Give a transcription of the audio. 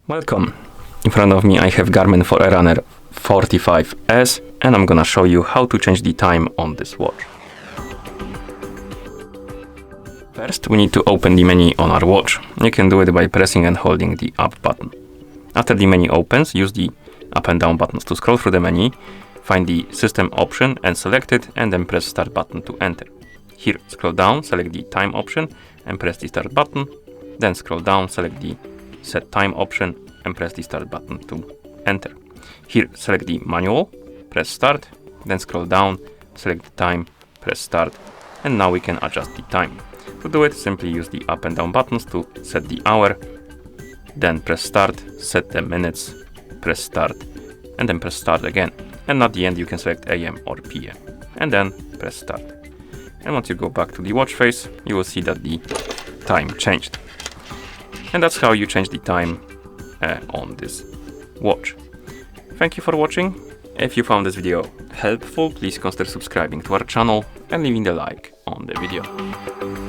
Welcome. In front of me I have Garmin Forerunner 45S and I'm gonna show you how to change the time on this watch. First we need to open the menu on our watch. You can do it by pressing and holding the up button. After the menu opens, use the up and down buttons to scroll through the menu, find the system option and select it, and then press start button to enter. Here scroll down, select the time option and press the start button, then scroll down, select the set time option and press the start button to enter. Here select the manual, press start, then scroll down, select the time, press start, and now we can adjust the time. To do it, simply use the up and down buttons to set the hour, then press start, set the minutes, press start, and then press start again. And at the end you can select AM or PM, and then press start. And once you go back to the watch face, you will see that the time changed. And that's how you change the time on this watch. Thank you for watching. If you found this video helpful, please consider subscribing to our channel and leaving a like on the video.